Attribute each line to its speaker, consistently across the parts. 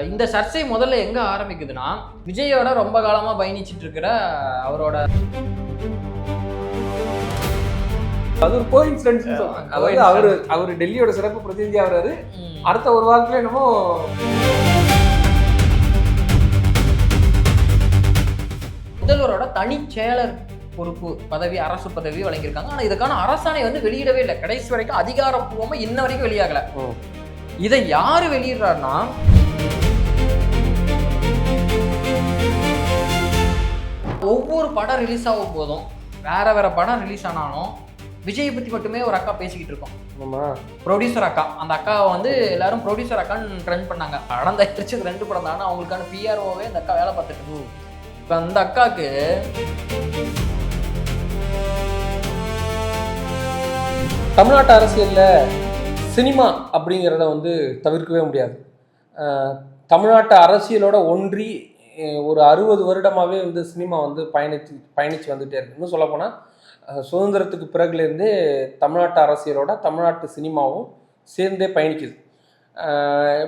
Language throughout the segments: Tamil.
Speaker 1: இந்த சர்ச்சை முதல்ல எங்க ஆரம்பிக்குதுன்னா, விஜயோட ரொம்ப காலமா பயணிச்சிட்டு இருக்கிற அவரோட
Speaker 2: அது ஒரு கோஇன்சிடென்ஸ். அதாவது அவரு டெல்லியோட சிறப்பு பிரதிநிதி ஆகிறாரு. அடுத்த ஒரு வாரத்துல என்னமோ
Speaker 1: முதல்வரோட தனி செயலர் பொறுப்பு பதவி, அரசு பதவி வழங்கியிருக்காங்க. ஆனா இதுக்கான அரசாணை வந்து வெளியிடவே இல்லை. கடைசி வரைக்கும் அதிகாரப்பூர்வமா இன்ன வரைக்கும் வெளியாகல. இதை யாரு வெளியிடுறாருன்னா, ஒவ்வொரு படம் ரிலீஸ் ஆகும் போதும் வேற படம் ரிலீஸ் ஆனாலும் விஜயை பத்தி மட்டுமே ஒரு அக்கா பேசிக்கிட்டு இருக்கோம். ப்ரொடியூசர் அக்கா, அந்த அக்காவை வந்து எல்லாரும் ப்ரொடியூசர் அக்கான்னு ட்ரெண்ட் பண்ணாங்க. படம் தயாரிச்சது 2 படம் தான், அவங்களுக்கான பிஆர்ஓவே அந்த அக்கா வேலை பார்த்துட்டு. இப்போ அந்த அக்காவுக்கு
Speaker 2: தமிழ்நாட்டு அரசியல்ல சினிமா அப்படிங்கிறத வந்து தவிர்க்கவே முடியாது. தமிழ்நாட்டு அரசியலோட ஒன்றி ஒரு 60 வருடமாகவே வந்து சினிமா வந்து பயணிச்சு வந்துகிட்டே இருக்கு. இன்னும் சொல்லப்போனால் சுதந்திரத்துக்கு பிறகுலேருந்தே தமிழ்நாட்டு அரசியலோட தமிழ்நாட்டு சினிமாவும் சேர்ந்தே பயணிக்குது.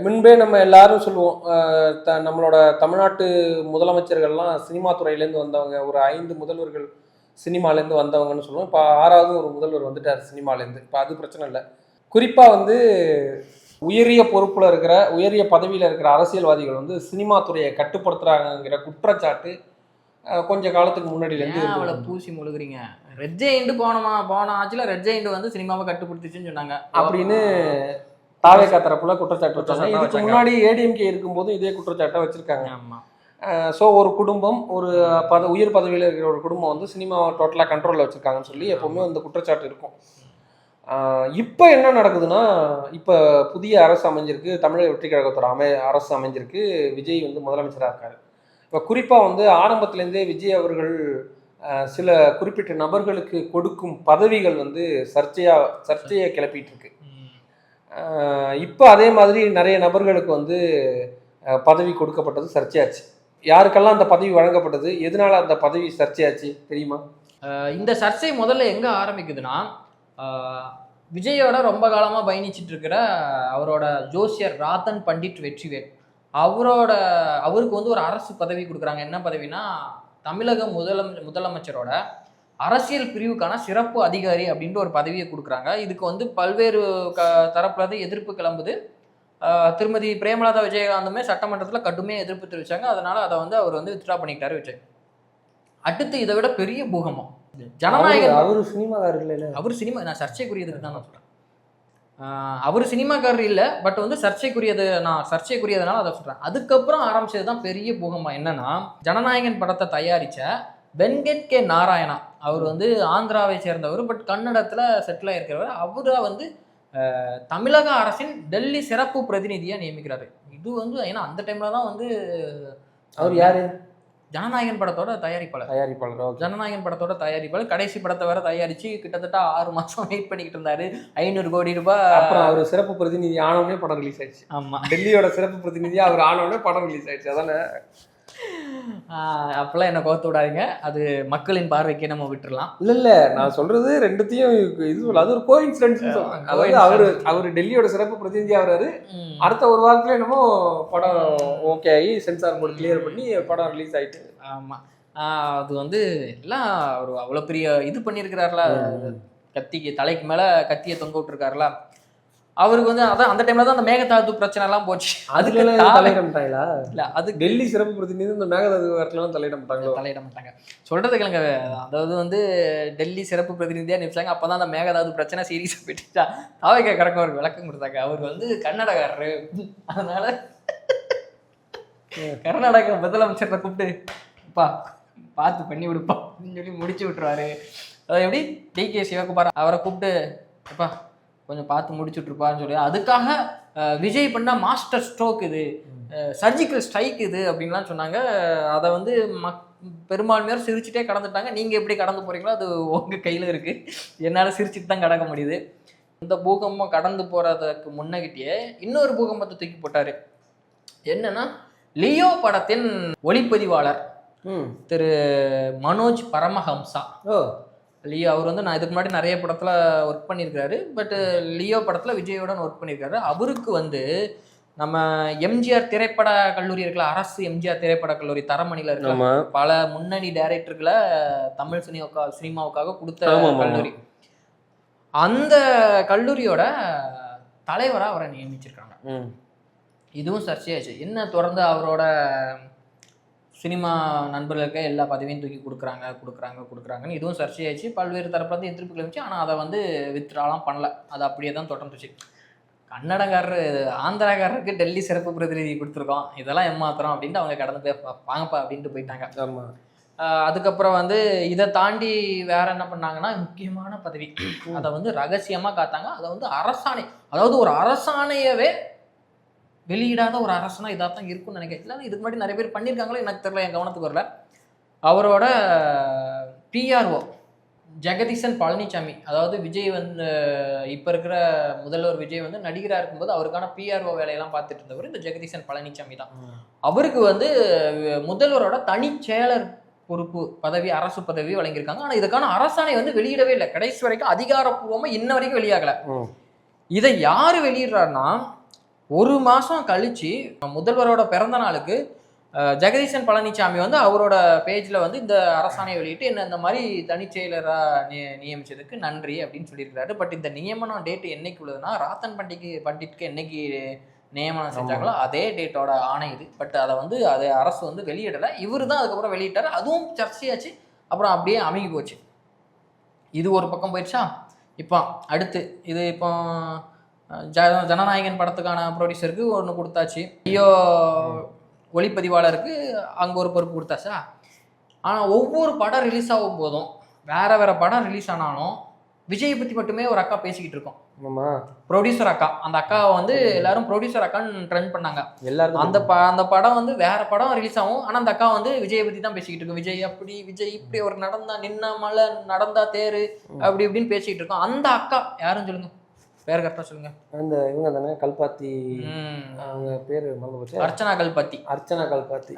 Speaker 2: முன்பே நம்ம எல்லாரும் சொல்லுவோம், நம்மளோட தமிழ்நாட்டு முதலமைச்சர்கள்லாம் சினிமா துறையிலேருந்து வந்தவங்க, ஒரு 5 முதல்வர்கள் சினிமாலேருந்து வந்தவங்கன்னு சொல்லுவோம். இப்போ 6வது ஒரு முதல்வர் வந்துட்டார் சினிமாலேருந்து. இப்போ அது பிரச்சனை இல்லை. குறிப்பாக வந்து உயரிய பொறுப்பில் இருக்கிற, உயரிய பதவியில் இருக்கிற அரசியல்வாதிகள் வந்து சினிமா துறையை கட்டுப்படுத்துகிறாங்கிற குற்றச்சாட்டு கொஞ்ச காலத்துக்கு முன்னாடியிலேருந்து
Speaker 1: அவளை பூசி முழுகுறீங்க. ரெட் ஜெயண்ட் போன ஆட்சியில் ரெட் ஜெயண்ட் வந்து சினிமாவை கட்டுப்படுத்திச்சுன்னு சொன்னாங்க அப்படின்னு
Speaker 2: தாவேகா தரப்புல குற்றச்சாட்டு வச்சாங்க. இதுக்கு முன்னாடி ஏடிஎம்கே இருக்கும்போது இதே குற்றச்சாட்டை வச்சிருக்காங்க.
Speaker 1: ஆமாம்.
Speaker 2: ஸோ ஒரு குடும்பம், ஒரு உயர் பதவியில் இருக்கிற ஒரு குடும்பம் வந்து சினிமாவை டோட்டலாக கண்ட்ரோலில் வச்சுருக்காங்கன்னு சொல்லி எப்போவுமே அந்த குற்றச்சாட்டு இருக்கும். இப்போ என்ன நடக்குதுன்னா, இப்போ புதிய அரசு அமைஞ்சிருக்கு, தமிழக வெற்றி கழகத்தோட அரசு அமைஞ்சிருக்கு. விஜய் வந்து முதலமைச்சராக இருக்காரு. இப்போ குறிப்பாக வந்து ஆரம்பத்துலேருந்தே விஜய் அவர்கள் சில குறிப்பிட்ட நபர்களுக்கு கொடுக்கும் பதவிகள் வந்து சர்ச்சையை கிளப்பிட்டு இருக்கு. இப்போ அதே மாதிரி நிறைய நபர்களுக்கு வந்து பதவி கொடுக்கப்பட்டது சர்ச்சையாச்சு. யாருக்கெல்லாம் அந்த பதவி வழங்கப்பட்டது, எதனால அந்த பதவி சர்ச்சையாச்சு தெரியுமா?
Speaker 1: இந்த சர்ச்சை முதல்ல எங்கே ஆரம்பிக்குதுன்னா, விஜயோட ரொம்ப காலமாக பயணிச்சிட்டு இருக்கிற அவரோட ஜோசியர் ராதன் பண்டிட் வெற்றிவேல் அவருக்கு வந்து ஒரு அரசு பதவி கொடுக்குறாங்க. என்ன பதவினா, தமிழக முதலமைச்சரோட அரசியல் பிரிவுக்கான சிறப்பு அதிகாரி அப்படின்ற ஒரு பதவியை கொடுக்குறாங்க. இதுக்கு வந்து பல்வேறு தரப்புல எதிர்ப்பு கிளம்புது. திருமதி பிரேமலதா விஜயகாந்துமே சட்டமன்றத்தில் கடுமையாக எதிர்ப்பு தெரிவித்தாங்க. அதனால அதை வந்து அவர் வந்து வித்ட்ரா பண்ணிக்கிட்டாரு விஜய். அடுத்து இதை விட பெரிய பூகம்பம், ஜனநாயகன்.
Speaker 2: அவரு சினிமாக்காரர் இல்லை,
Speaker 1: அவர் சினிமா, நான் சர்ச்சைக்குரியதுக்கு தான் நான் சொல்கிறேன். அவர் சினிமாக்காரர் இல்லை, பட் வந்து சர்ச்சைக்குரியதுனால அதை சொல்கிறேன். அதுக்கப்புறம் ஆரம்பிச்சது தான் பெரிய பூகம்பம். என்னன்னா, ஜனநாயகன் படத்தை தயாரித்த வெங்கட் கே நாராயணா, அவர் வந்து ஆந்திராவை சேர்ந்தவர், பட் கன்னடத்தில் செட்டில் ஆகிருக்கிறவர். அவரை வந்து தமிழக அரசின் டெல்லி சிறப்பு பிரதிநிதியாக நியமிக்கிறாரு. இது வந்து ஏன்னா அந்த டைமில் தான் வந்து
Speaker 2: அவர் யார்,
Speaker 1: ஜனநாயகன் படத்தோட தயாரிப்பாளர். ஜனநாயகன் படத்தோட தயாரிப்பாளர். கடைசி படத்தை வேற தயாரிச்சு கிட்டத்தட்ட 6 மாசம் வெயிட் பண்ணிக்கிட்டு இருந்தாரு. 500 கோடி ரூபாய்.
Speaker 2: அப்புறம் அவர் சிறப்பு பிரதிநிதி ஆனவுடனே படம் ரிலீஸ் ஆயிடுச்சு.
Speaker 1: ஆமா,
Speaker 2: டெல்லியோட சிறப்பு பிரதிநிதி அவர் ஆனவுடனே படம் ரிலீஸ் ஆயிடுச்சு. அதானே?
Speaker 1: அப்பெல்லாம் என்ன கோத்து விடாதீங்க, அது மக்களின் பார்வைக்கே நம்ம விட்டுறலாம்.
Speaker 2: இல்ல நான் சொல்றது ரெண்டுத்தையும் அது ஒரு கோஇன்சிடென்ஸ். அதாவது அவரு டெல்லியோட சிறப்பு பிரதிநிதி ஆகிறாரு. அடுத்த ஒரு வாரத்துல என்னமோ படம் ஓகே ஆகி சென்சார் போர்டு கிளியர் பண்ணி படம் ரிலீஸ் ஆயிட்டு.
Speaker 1: ஆமா, அது வந்து எல்லாம் ஒரு அவ்வளவு பெரிய இது பண்ணியிருக்கிறாருல, கத்திக்கு தலைக்கு மேல கத்தியை தொங்க விட்டுருக்காருல. அவருக்கு வந்து அதான் அந்த டைம்ல தான் அந்த மேகதாது பிரச்சனை எல்லாம் போச்சு.
Speaker 2: அதுக்கு தலையிட மாட்டாங்களா?
Speaker 1: இல்ல, அது
Speaker 2: டெல்லி சிறப்பு பிரதிநிதி இந்த மேகதாது விவகாரத்துல தலையிட மாட்டாங்க.
Speaker 1: சொல்றது கேளுங்க. அதாவது வந்து டெல்லி சிறப்பு பிரதிநிதியா நினைச்சாங்க. அப்பதான் அந்த மேகதாது பிரச்சனை சீரியஸா போயிட்டுச்சா, தாவேகா கரெக்டாக அவருக்கு விளக்கம் கொடுத்தாங்க. அவர் வந்து கன்னடக்காரரு, அதனால கர்நாடக முதலமைச்சரை கூப்பிட்டு பார்த்து பண்ணி விடுப்பா அப்படின்னு சொல்லி முடிச்சு விட்டுருவாரு. அதை எப்படி டிகே சிவகுமார் அவரை கூப்பிட்டு எப்பா கொஞ்சம் பார்த்து முடிச்சுட்ருப்பான்னு சொல்லி, அதுக்காக விஜய் பண்ண மாஸ்டர் ஸ்ட்ரோக் இது, சர்ஜிக்கல் ஸ்ட்ரைக் இது அப்படின்லாம் சொன்னாங்க. அதை வந்து பெரும்பான்மையோர் சிரிச்சுட்டே கடந்துட்டாங்க. நீங்கள் எப்படி கடந்து போகிறீங்களோ அது உங்கள் கையில் இருக்குது. என்னால் சிரிச்சுட்டு தான் கடக்க முடியுது. இந்த பூகம்பம் கடந்து போகிறதுக்கு முன்னகிட்டே இன்னொரு பூகம்பத்தை தூக்கி போட்டார். என்னன்னா, லியோ படத்தின் ஒளிப்பதிவாளர் திரு மனோஜ் பரமஹம்சா. லியோ அவர் வந்து நான் இதுக்கு முன்னாடி நிறைய படத்தில் ஒர்க் பண்ணியிருக்காரு. பட் லியோ படத்தில் விஜயோட ஒர்க் பண்ணியிருக்காரு. அவருக்கு வந்து நம்ம எம்ஜிஆர் திரைப்பட கல்லூரி இருக்குல்ல, அரசு எம்ஜிஆர் திரைப்பட கல்லூரி தரமணியில இருக்குல்ல, பல முன்னணி டைரக்டர்களை தமிழ் சினிமாவுக்காக கொடுத்த கல்லூரி. அந்த கல்லூரியோட தலைவரா அவரை நியமிச்சிருக்காங்க. இதுவும் சர்ச்சையாச்சு. என்ன தொடர்ந்து அவரோட சினிமா நண்பர்களுக்கு எல்லா பதவியும் தூக்கி கொடுக்குறாங்கன்னு இதுவும் சர்ச்சையாச்சு. பல்வேறு தரப்புல இருந்து எதிர்ப்புகள் இருந்துச்சு. ஆனால் அதை வந்து வித்ட்ராலாம் பண்ணல, அது அப்படியே தான் தொடர்ந்துச்சு. கன்னடக்காரரு ஆந்திராக்காரருக்கு டெல்லி சிறப்பு பிரதிநிதி கொடுத்துருக்கோம், இதெல்லாம் ஏமாத்துறோம் அப்படின்ட்டு அவங்க கடந்து போய் வாங்கப்பா அப்படின்ட்டு போயிட்டாங்க. அதுக்கப்புறம் வந்து இதை தாண்டி வேற என்ன பண்ணாங்கன்னா, முக்கியமான பதவி அதை வந்து ரகசியமா காத்தாங்க. அதை வந்து அரசாணை, அதாவது ஒரு அரசாணையவே வெளியிடாத ஒரு அரசனா இதாக தான் இருக்கும்னு நினைக்கிறேன். இதுக்கு முன்னாடி நிறைய பேர் பண்ணியிருக்காங்களோ எனக்கு தெரியல, என் கவனத்துக்கு வரல. அவரோட பிஆர்ஓ ஜெகதீசன் பழனிசாமி, அதாவது விஜய் வந்து இப்போ இருக்கிற முதல்வர் விஜய் வந்து நடிகராக இருக்கும்போது அவருக்கான பிஆர்ஓ வேலையெல்லாம் பார்த்துட்டு இருந்தவர் இந்த ஜெகதீசன் பழனிசாமி தான். அவருக்கு வந்து முதல்வரோட தனி செயலர் பொறுப்பு பதவி, அரசு பதவி வழங்கியிருக்காங்க. ஆனால் இதுக்கான அரசாணை வந்து வெளியிடவே இல்லை, கடைசி வரைக்கும் அதிகாரப்பூர்வமாக இன்ன வரைக்கும் வெளியாகலை. இதை யார் வெளியிடுறாருன்னா, ஒரு மாதம் கழிச்சு முதல்வரோட பிறந்த நாளுக்கு ஜெகதீசன் பழனிசாமி வந்து அவரோட பேஜில் வந்து இந்த அரசாணையை வெளியிட்டு என்ன இந்த மாதிரி தனிச்செயலராக நியமிச்சதுக்கு நன்றி அப்படின்னு சொல்லியிருக்காரு. பட் இந்த நியமனம் டேட்டு என்னைக்கு உள்ளதுன்னா, ராத்தன் பண்டிட்க்கு என்னைக்கு நியமனம் செஞ்சாங்களோ அதே டேட்டோட ஆணை இது. பட் அதை வந்து அதை அரசு வந்து வெளியிடலை, இவர் தான் அதுக்கப்புறம் வெளியிட்டார். அதுவும் சர்ச்சையாச்சு, அப்புறம் அப்படியே அமைங்கி போச்சு. இது ஒரு பக்கம் போயிடுச்சா. இப்போ அடுத்து இது இப்போ ஜனநாயகன் படத்துக்கான ப்ரொடியூசருக்கு ஒன்று கொடுத்தாச்சு, ஐயோ ஒளிப்பதிவாளருக்கு அங்கே ஒரு பொறுப்பு கொடுத்தாச்சா. ஆனால் ஒவ்வொரு படம் ரிலீஸ் ஆகும் போதும் வேற படம் ரிலீஸ் ஆனாலும் விஜயை பற்றி மட்டுமே ஒரு அக்கா பேசிக்கிட்டு இருக்கோம். ப்ரொடியூசர் அக்கா, அந்த அக்காவை வந்து எல்லாரும் ப்ரொடியூசர் அக்கான்னு ட்ரெண்ட் பண்ணாங்க எல்லாரும். அந்த படம் வந்து வேற படம் ரிலீஸ் ஆகும், ஆனால் அந்த அக்கா வந்து விஜயை பற்றி தான் பேசிக்கிட்டு இருக்கோம். விஜய் அப்படி, விஜய் இப்படி, ஒரு நடந்தா நின்னா மலை, நடந்தா தேரு, அப்படி இப்படின்னு பேசிக்கிட்டு இருக்கோம். அந்த அக்கா யாருன்னு சொல்லுங்க, பேர் கரெக்டாக சொல்லுங்க. அந்த இவங்க தானே கல்பாத்தி, அவங்க பேர் மறந்து போச்சு, அர்ச்சனா கல்பாத்தி.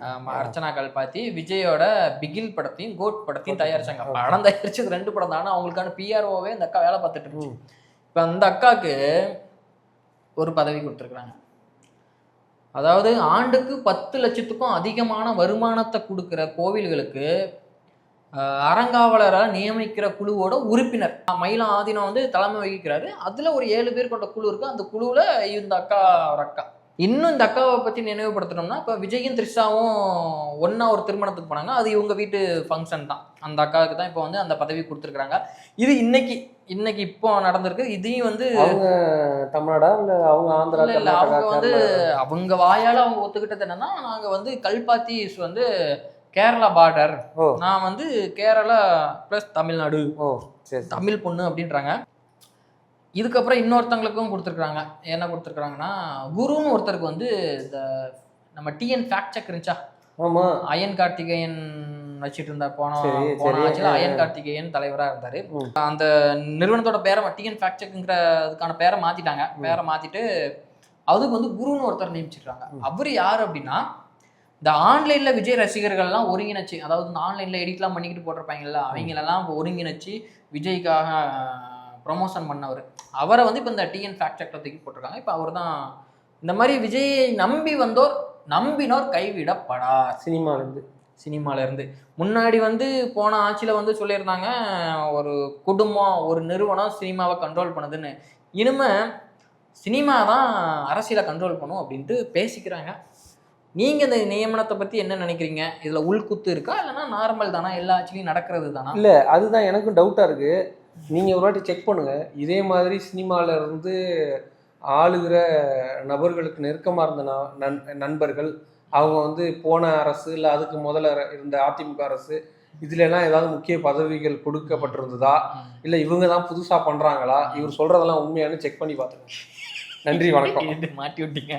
Speaker 1: ஆமாம், அர்ச்சனா கல்பாத்தி விஜயோட பிகில் படத்தையும் கோட் படத்தையும் தயாரிச்சாங்க. படம் தயாரிச்சது 2 படம் தான், அவங்களுக்கான பிஆர்ஓவே இந்த அக்கா வேலை பார்த்துட்டு இருந்துச்சு. இப்போ அந்த அக்காவுக்கு ஒரு பதவி கொடுத்துருக்குறாங்க. அதாவது ஆண்டுக்கு 10 லட்சத்துக்கும் அதிகமான வருமானத்தை கொடுக்குற கோவில்களுக்கு அறங்காவலராக நியமிக்கிற குழுவோட உறுப்பினர் மயிலம் ஆதீனம் வந்து தலைமை வகிக்கிறாரு. அதுல ஒரு 7 பேர் கொண்ட குழு இருக்கு. அந்த குழுவுல இந்த அக்கா ஒரு அக்கா. இன்னும் இந்த அக்காவை பத்தி நினைவுபடுத்தணும்னா, இப்போ விஜயும் த்ரிஷாவும் ஒன்னா ஒரு திருமணத்துக்கு போனாங்க, அது இவங்க வீட்டு ஃபங்க்ஷன் தான். அந்த அக்காவுக்கு தான் இப்போ வந்து அந்த பதவி கொடுத்துருக்காங்க. இது இன்னைக்கு இப்போ நடந்திருக்கு. இதையும் வந்து அவங்க தமிழ்நாடா இல்ல அவங்க ஆந்திரா? இல்ல, அவங்க வந்து அவங்க வாயால அவங்க ஒத்துக்கிட்டது என்னன்னா, நாங்க வந்து கல்பாத்தி வந்து கேரளா பார்டர், நான் வந்து கேரளா பிளஸ் தமிழ்நாடு, தமிழ் பொண்ணு அப்படின்றாங்க. இதுக்கப்புறம் இன்னொருத்தங்களுக்கும் கொடுத்துருக்காங்க. என்ன கொடுத்துருக்காங்கன்னா, குருன்னு ஒருத்தருக்கு வந்து இந்த நம்ம டிஎன் ஃபேக்ட் செக் இருந்துச்சா, அயன் கார்த்திகேயன் வச்சுட்டு இருந்தா, போன ஆட்சியில் அயன் கார்த்திகேயன் தலைவராக இருந்தாரு. அந்த நிறுவனத்தோட பேரை டிஎன் ஃபேக்ட் செக்ங்கிற அதுக்கான பேரை மாத்திட்டாங்க. பேரை மாத்திட்டு அதுக்கு வந்து குருன்னு ஒருத்தர் நியமிச்சிருக்காங்க. அவரு யாரு அப்படின்னா, இந்த ஆன்லைன்ல விஜய் ரசிகர்கள்லாம் ஒருங்கிணைச்சு, அதாவது இந்த ஆன்லைன்ல எடிட்லாம் பண்ணிக்கிட்டு போட்டிருப்பாங்கல்ல, அவங்களெல்லாம் ஒருங்கிணைச்சு விஜய்க்காக ப்ரொமோஷன் பண்ணவர். அவரை வந்து இப்போ இந்த டிஎன் ஃபேக்ட் செக்ல தூக்கி போட்டிருக்காங்க. இப்போ அவர் தான் இந்த மாதிரி விஜயை நம்பினோர் கைவிடப்படார். சினிமாலேருந்து முன்னாடி வந்து போன ஆட்சியில் வந்து சொல்லியிருந்தாங்க, ஒரு குடும்பம் ஒரு நிறுவனம் சினிமாவை கண்ட்ரோல் பண்ணுதுன்னு. இனிமே சினிமா தான் அரசியலை கண்ட்ரோல் பண்ணும் அப்படின்ட்டு பேசிக்கிறாங்க. நீங்க இந்த நியமனத்தை பத்தி என்ன நினைக்கிறீங்க? இதுல உள்குத்து இருக்கா, இல்லைன்னா நார்மல் தானா, எல்லா ஆட்சிலையும் நடக்கிறது தானா? இல்ல, அதுதான் எனக்கும் டவுட்டா இருக்கு. நீங்க ஒரு வாட்டி செக் பண்ணுங்க. இதே மாதிரி சினிமால இருந்து ஆளுகிற நபர்களுக்கு நெருக்கமா இருந்த நண்பர்கள், அவங்க வந்து போன அரசு இல்லை அதுக்கு முதல்ல இருந்த அதிமுக அரசு, இதுல எல்லாம் ஏதாவது முக்கிய பதவிகள் கொடுக்கப்பட்டிருந்ததா, இல்ல இவங்க தான் புதுசா பண்றாங்களா, இவர் சொல்றதெல்லாம் உண்மையானு செக் பண்ணி பார்த்துங்க. நன்றி, வணக்கம். மாட்டி விட்டீங்க.